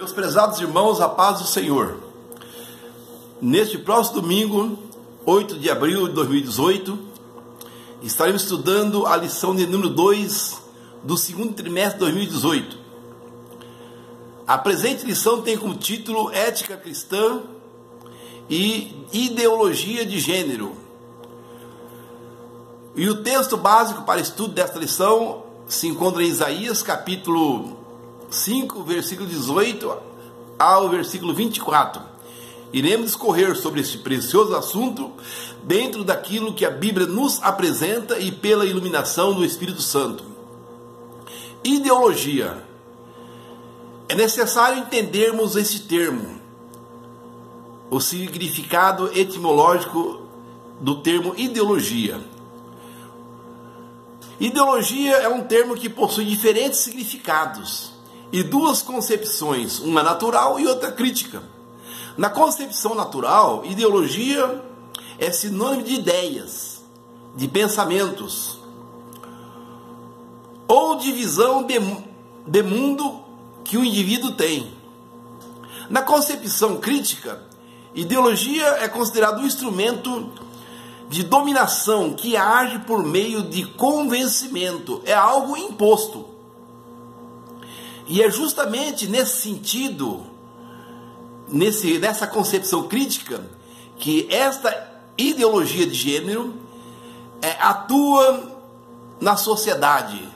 noite, prezados irmãos, a paz do Senhor. Neste próximo domingo, 8 de abril de 2018, estaremos estudando a lição de número 2 do segundo trimestre de 2018. A presente lição tem como título Ética Cristã e Ideologia de Gênero. E o texto básico para estudo desta lição se encontra em Isaías, capítulo 5, versículo 18 ao versículo 24. Iremos discorrer sobre este precioso assunto dentro daquilo que a Bíblia nos apresenta e pela iluminação do Espírito Santo. Ideologia. É necessário entendermos esse termo, o significado etimológico do termo ideologia. Ideologia é um termo que possui diferentes significados e duas concepções, uma natural e outra crítica. Na concepção natural, ideologia é sinônimo de ideias, de pensamentos, ou de visão de mundo que o indivíduo tem. Na concepção crítica, ideologia é considerado um instrumento de dominação que age por meio de convencimento, é algo imposto. E é justamente nesse sentido, nessa concepção crítica, que esta ideologia de gênero atua na sociedade.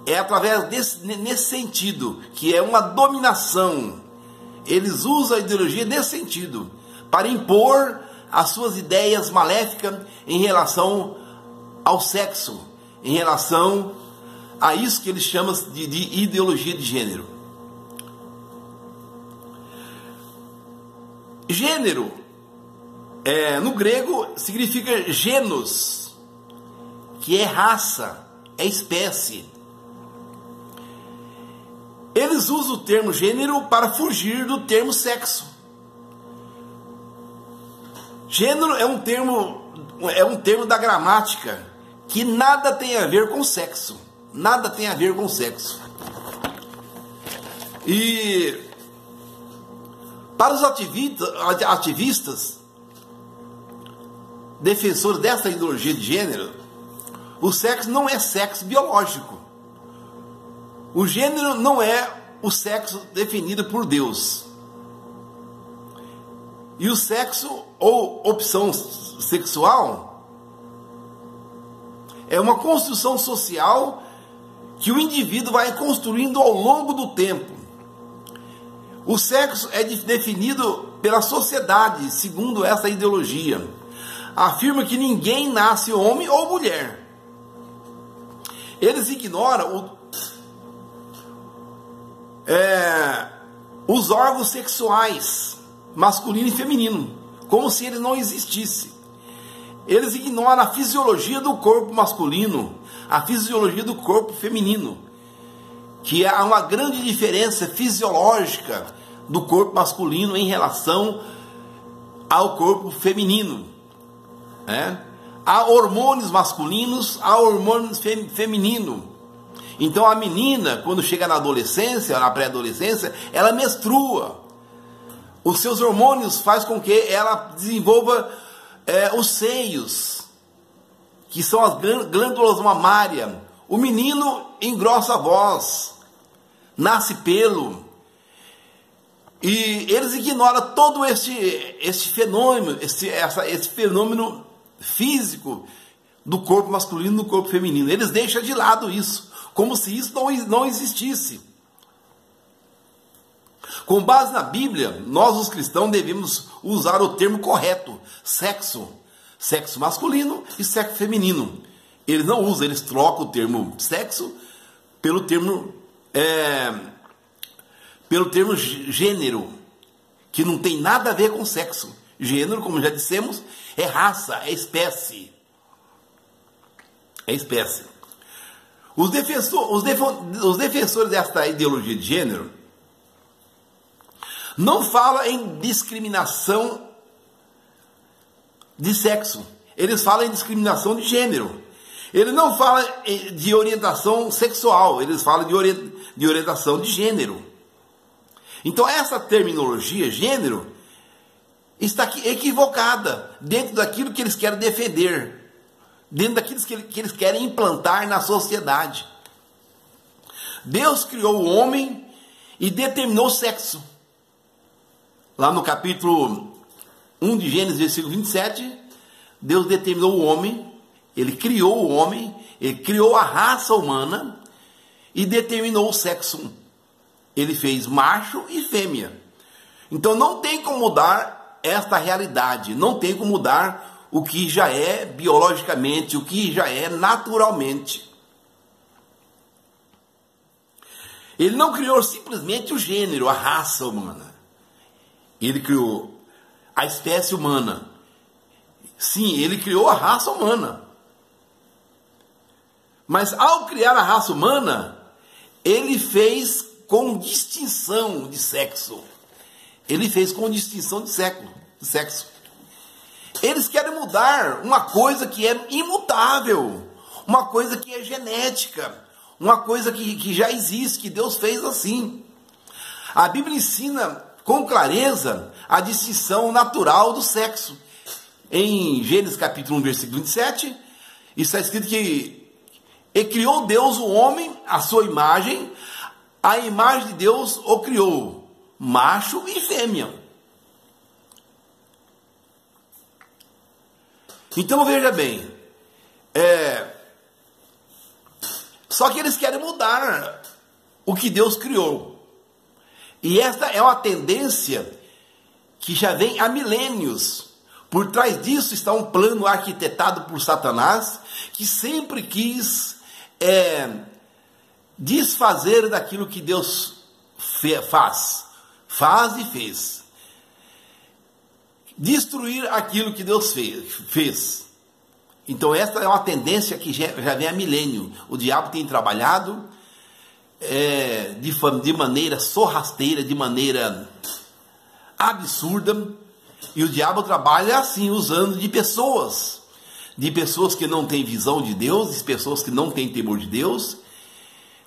É através nesse sentido, que é uma dominação. Eles usam a ideologia nesse sentido, para impor as suas ideias maléficas em relação ao sexo, em relação a isso que eles chamam de ideologia de gênero. Gênero, no grego, significa genos, que é raça, é espécie. Eles usam o termo gênero para fugir do termo sexo. Gênero é um termo da gramática que nada tem a ver com sexo. Nada tem a ver com sexo. E para os ativistas, defensores dessa ideologia de gênero, o sexo não é sexo biológico. O gênero não é o sexo definido por Deus. E o sexo ou opção sexual é uma construção social que o indivíduo vai construindo ao longo do tempo. O sexo é definido pela sociedade, segundo essa ideologia. Afirma que ninguém nasce homem ou mulher. Eles ignoram os órgãos sexuais, masculino e feminino, como se ele não existisse. Eles ignoram a fisiologia do corpo masculino, a fisiologia do corpo feminino, que há uma grande diferença fisiológica do corpo masculino em relação ao corpo feminino. Há hormônios masculinos, há hormônios femininos. Então a menina, quando chega na adolescência, na pré-adolescência, ela menstrua. Os seus hormônios fazem com que ela desenvolva os seios, que são as glândulas mamárias. O menino engrossa a voz, nasce pelo. E eles ignoram todo esse fenômeno, esse fenômeno físico do corpo masculino e do corpo feminino. Eles deixam de lado isso, como se isso não existisse. Com base na Bíblia, nós os cristãos devemos usar o termo correto, sexo. Sexo masculino e sexo feminino. Eles não usam, eles trocam o termo sexo pelo termo gênero, que não tem nada a ver com sexo. Gênero, como já dissemos, é raça, é espécie. É espécie. Os defensores desta ideologia de gênero não falam em discriminação de sexo. Eles falam em discriminação de gênero. Eles não falam de orientação sexual. Eles falam de orientação de gênero. Então essa terminologia, gênero, está equivocada dentro daquilo que eles querem defender, dentro daquilo que eles querem implantar na sociedade. Deus criou o homem e determinou o sexo. Lá no capítulo 1 de Gênesis, versículo 27, Deus determinou o homem, ele criou o homem, ele criou a raça humana e determinou o sexo. Ele fez macho e fêmea. Então não tem como mudar esta realidade, não tem como mudar o que já é biologicamente, o que já é naturalmente. Ele não criou simplesmente o gênero, a raça humana. Ele criou a espécie humana. Sim, ele criou a raça humana. Mas ao criar a raça humana, ele fez com distinção de sexo. Ele fez com distinção de sexo. Eles querem mudar uma coisa que é imutável, uma coisa que é genética, uma coisa que já existe, que Deus fez assim. A Bíblia ensina com clareza a distinção natural do sexo. Em Gênesis capítulo 1, versículo 27, está escrito que e criou Deus o homem à sua imagem, a imagem de Deus o criou, macho e fêmea. Então veja bem, só que eles querem mudar o que Deus criou. E esta é uma tendência que já vem há milênios. Por trás disso está um plano arquitetado por Satanás, que sempre quis desfazer daquilo que Deus faz e fez. Destruir aquilo que Deus fez. Então esta é uma tendência que já vem há milênio. O diabo tem trabalhado de maneira sorrateira, de maneira absurda, e o diabo trabalha assim, usando de pessoas que não têm visão de Deus, de pessoas que não têm temor de Deus,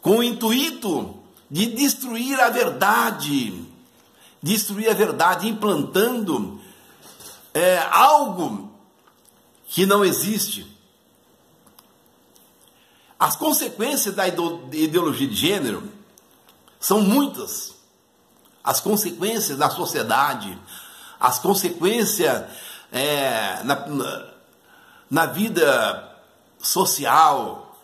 com o intuito de destruir a verdade, implantando algo que não existe. As consequências da ideologia de gênero são muitas. As consequências na sociedade, as consequências na vida social,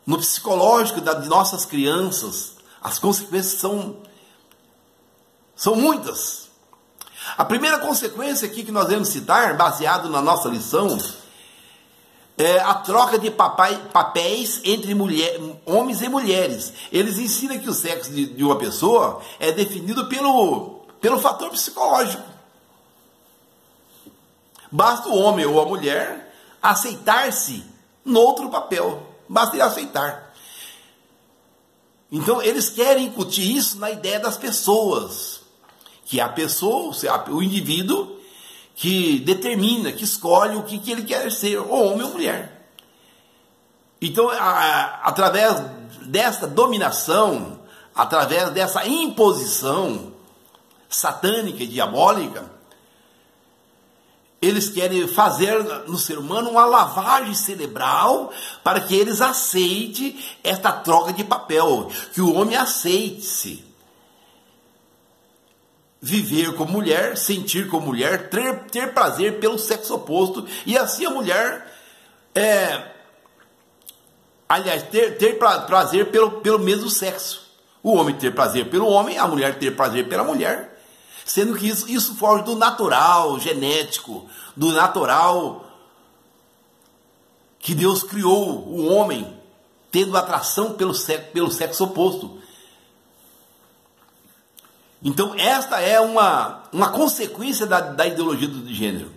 no psicológico de nossas crianças, as consequências são muitas. A primeira consequência aqui que nós vamos citar, baseado na nossa lição, é a troca de papéis entre homens e mulheres. Eles ensinam que o sexo de uma pessoa é definido pelo fator psicológico. Basta o homem ou a mulher aceitar-se no outro papel. Basta ele aceitar. Então, eles querem incutir isso na ideia das pessoas. Que a pessoa, o indivíduo, que determina, que escolhe o que ele quer ser, ou homem ou mulher. Então, através dessa dominação, através dessa imposição satânica e diabólica, eles querem fazer no ser humano uma lavagem cerebral para que eles aceitem esta troca de papel, que o homem aceite-se. Viver como mulher, sentir como mulher, ter prazer pelo sexo oposto, e assim a mulher, ter prazer pelo mesmo sexo. O homem ter prazer pelo homem, a mulher ter prazer pela mulher, sendo que isso foge do natural, genético, do natural que Deus criou o homem, tendo atração pelo sexo oposto. Então, esta é uma consequência da ideologia do gênero.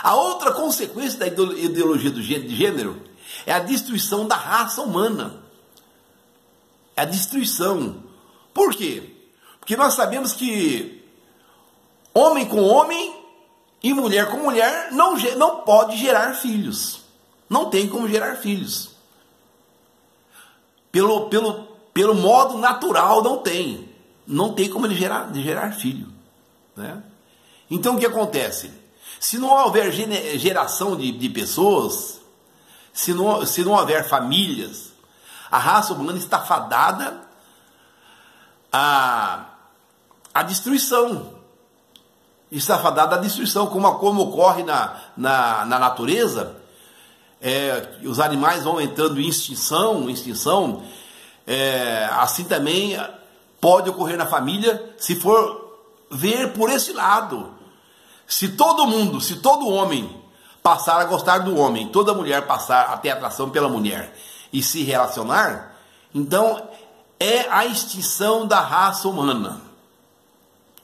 A outra consequência da ideologia de gênero é a destruição da raça humana. É a destruição. Por quê? Porque nós sabemos que homem com homem e mulher com mulher não pode gerar filhos. Não tem como gerar filhos. Pelo modo natural não tem. não tem como ele gerar filho, né? Então o que acontece? Se não houver geração de pessoas, se não houver famílias, a raça humana está fadada à destruição. Está fadada à destruição, como ocorre na natureza. Os animais vão entrando em extinção, assim também pode ocorrer na família, se for ver por esse lado. Se todo homem passar a gostar do homem, toda mulher passar a ter atração pela mulher e se relacionar, então é a extinção da raça humana.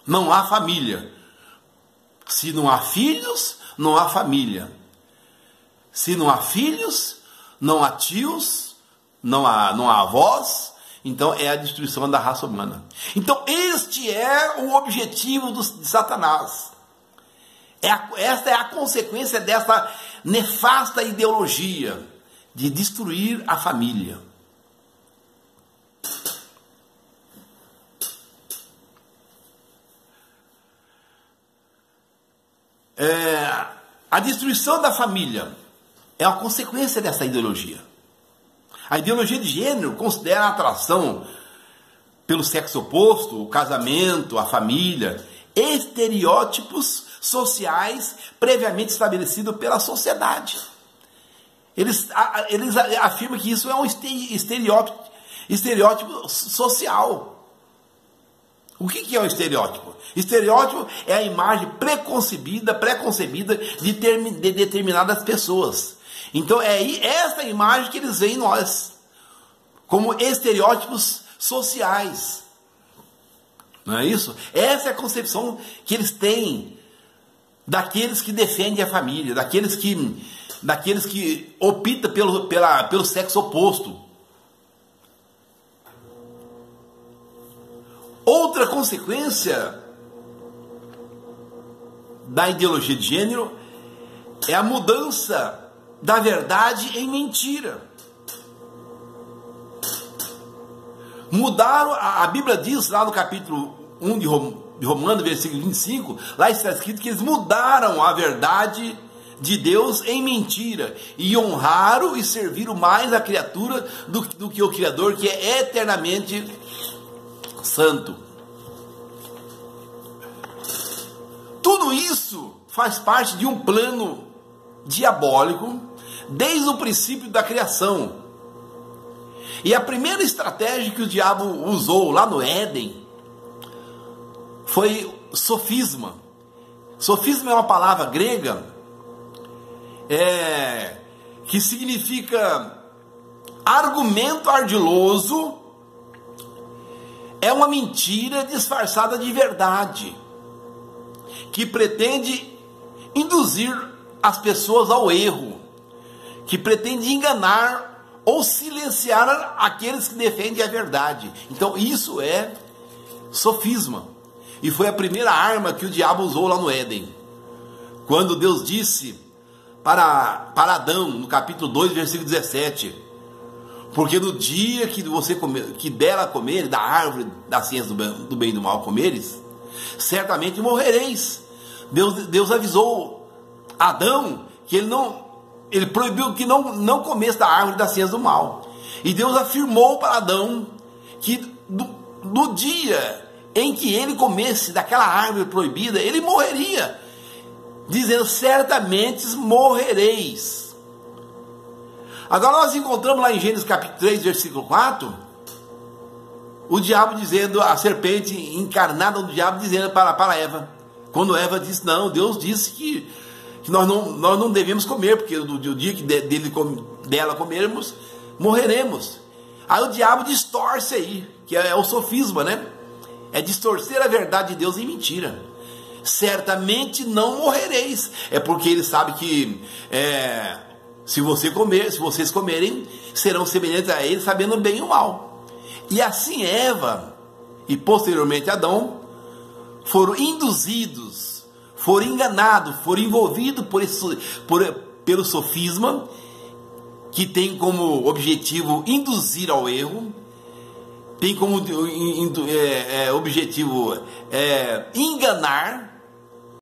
Não há família. Se não há filhos, não há família. Se não há filhos, não há tios, não há avós, então é a destruição da raça humana. Então este é o objetivo de Satanás. Esta é a consequência dessa nefasta ideologia de destruir a família. A destruição da família é uma consequência dessa ideologia. A ideologia de gênero considera a atração pelo sexo oposto, o casamento, a família, estereótipos sociais previamente estabelecidos pela sociedade. Eles afirmam que isso é um estereótipo social. O que é um estereótipo? Estereótipo é a imagem preconcebida de determinadas pessoas. Então é essa imagem que eles veem em nós, como estereótipos sociais. Não é isso? Essa é a concepção que eles têm daqueles que defendem a família, daqueles que optam pelo sexo oposto. Outra consequência da ideologia de gênero é a mudança da verdade em mentira. Mudaram, a Bíblia diz lá no capítulo 1 de Romanos, versículo 25, lá está escrito que eles mudaram a verdade de Deus em mentira e honraram e serviram mais a criatura do que o Criador, que é eternamente santo. Tudo isso faz parte de um plano diabólico desde o princípio da criação. E a primeira estratégia que o diabo usou lá no Éden foi sofisma. Sofisma é uma palavra grega que significa argumento ardiloso. É uma mentira disfarçada de verdade, que pretende induzir as pessoas ao erro, que pretende enganar ou silenciar aqueles que defendem a verdade. Então isso é sofisma. E foi a primeira arma que o diabo usou lá no Éden. Quando Deus disse para Adão, no capítulo 2, versículo 17, porque no dia que dela comer, da árvore da ciência do bem e do mal comeres, certamente morrereis. Deus avisou Adão que ele proibiu que não comesse da árvore da ciência do mal. E Deus afirmou para Adão que no dia em que ele comesse daquela árvore proibida, ele morreria, dizendo: certamente morrereis. Agora nós encontramos lá em Gênesis capítulo 3, versículo 4, o diabo dizendo, a serpente encarnada do diabo dizendo para Eva, quando Eva disse: não, Deus disse que nós não devemos comer, porque no dia que dela comermos, morreremos. Aí o diabo distorce aí, que é o sofisma, né? É distorcer a verdade de Deus em mentira. Certamente não morrereis. É porque ele sabe que se vocês comerem, serão semelhantes a ele, sabendo bem e o mal. E assim Eva e posteriormente Adão foram induzidos, foram enganados, foram envolvidos pelo sofisma, que tem como objetivo induzir ao erro, tem como objetivo enganar,